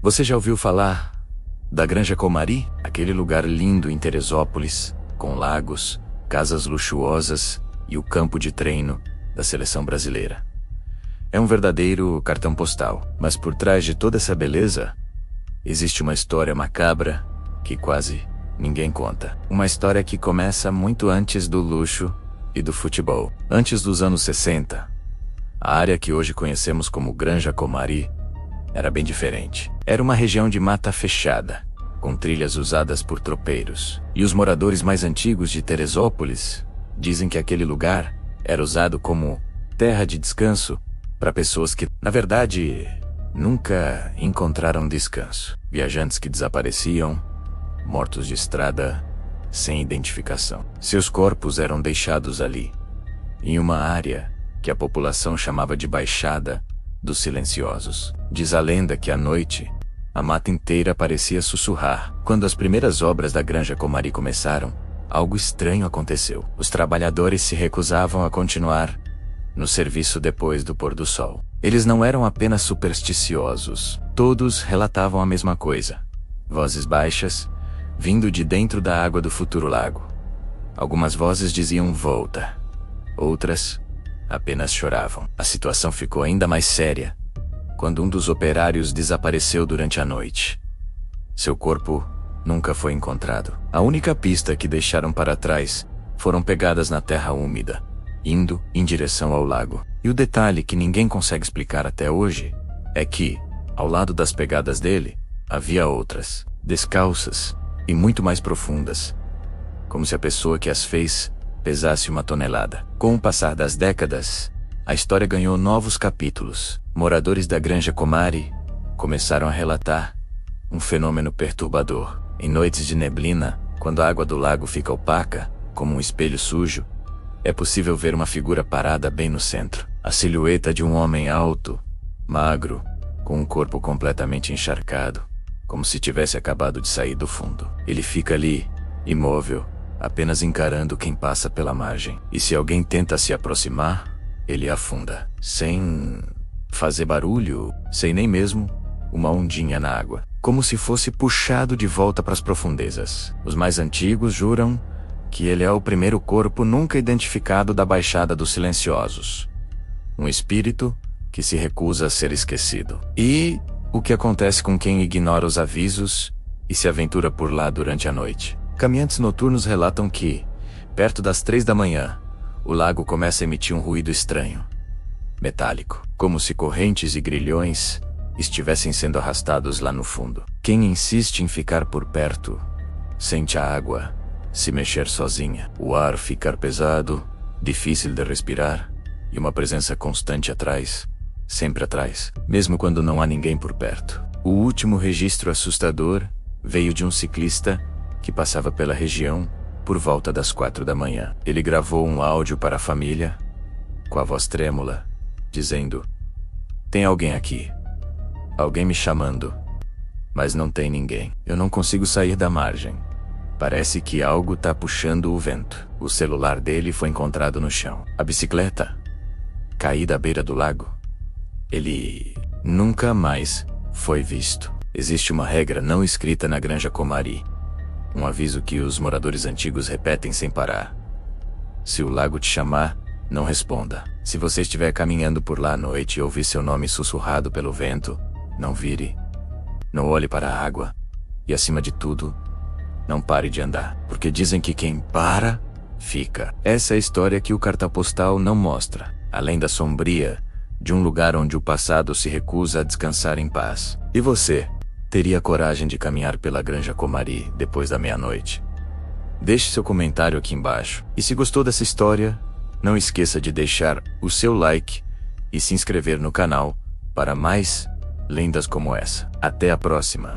Você já ouviu falar da Granja Comari? Aquele lugar lindo em Teresópolis, com lagos, casas luxuosas e o campo de treino da seleção brasileira. É um verdadeiro cartão postal, mas por trás de toda essa beleza, existe uma história macabra que quase ninguém conta. Uma história que começa muito antes do luxo e do futebol. Antes dos anos 60, a área que hoje conhecemos como Granja Comari era bem diferente. Era uma região de mata fechada, com trilhas usadas por tropeiros. E os moradores mais antigos de Teresópolis dizem que aquele lugar era usado como terra de descanso para pessoas que, na verdade, nunca encontraram descanso. Viajantes que desapareciam, mortos de estrada, sem identificação. Seus corpos eram deixados ali, em uma área que a população chamava de Baixada dos Silenciosos. Diz a lenda que à noite, a mata inteira parecia sussurrar. Quando as primeiras obras da Granja Comari começaram, algo estranho aconteceu. Os trabalhadores se recusavam a continuar no serviço depois do pôr do sol. Eles não eram apenas supersticiosos. Todos relatavam a mesma coisa. Vozes baixas, vindo de dentro da água do futuro lago. Algumas vozes diziam volta. Outras apenas choravam. A situação ficou ainda mais séria quando um dos operários desapareceu durante a noite. Seu corpo nunca foi encontrado. A única pista que deixaram para trás foram pegadas na terra úmida, indo em direção ao lago. E o detalhe que ninguém consegue explicar até hoje é que, ao lado das pegadas dele, havia outras, descalças e muito mais profundas, como se a pessoa que as fez pesasse 1 tonelada. Com o passar das décadas, a história ganhou novos capítulos. Moradores da Granja Comari começaram a relatar um fenômeno perturbador. Em noites de neblina, quando a água do lago fica opaca, como um espelho sujo, é possível ver uma figura parada bem no centro. A silhueta de um homem alto, magro, com um corpo completamente encharcado, como se tivesse acabado de sair do fundo. Ele fica ali, imóvel, apenas encarando quem passa pela margem. E se alguém tenta se aproximar, ele afunda, sem fazer barulho, sem nem mesmo uma ondinha na água, como se fosse puxado de volta para as profundezas. Os mais antigos juram que ele é o primeiro corpo nunca identificado da Baixada dos Silenciosos. Um espírito que se recusa a ser esquecido. E o que acontece com quem ignora os avisos e se aventura por lá durante a noite? Caminhantes noturnos relatam que, perto das 3 da manhã, o lago começa a emitir um ruído estranho, metálico, como se correntes e grilhões estivessem sendo arrastados lá no fundo. Quem insiste em ficar por perto sente a água se mexer sozinha, o ar ficar pesado, difícil de respirar, e uma presença constante atrás, sempre atrás, mesmo quando não há ninguém por perto. O último registro assustador veio de um ciclista que passava pela região por volta das 4 da manhã. Ele gravou um áudio para a família, com a voz trêmula, dizendo: "Tem alguém aqui. Alguém me chamando. Mas não tem ninguém. Eu não consigo sair da margem. Parece que algo tá puxando o vento." O celular dele foi encontrado no chão. A bicicleta, caída à beira do lago. Ele nunca mais foi visto. Existe uma regra não escrita na Granja Comari. Um aviso que os moradores antigos repetem sem parar. Se o lago te chamar, não responda. Se você estiver caminhando por lá à noite e ouvir seu nome sussurrado pelo vento, não vire, não olhe para a água e, acima de tudo, não pare de andar, porque dizem que quem para, fica. Essa é a história que o cartão postal não mostra, além da sombria de um lugar onde o passado se recusa a descansar em paz. E você, teria coragem de caminhar pela Granja Comari depois da meia-noite? Deixe seu comentário aqui embaixo. E se gostou dessa história, não esqueça de deixar o seu like e se inscrever no canal para mais lendas como essa. Até a próxima!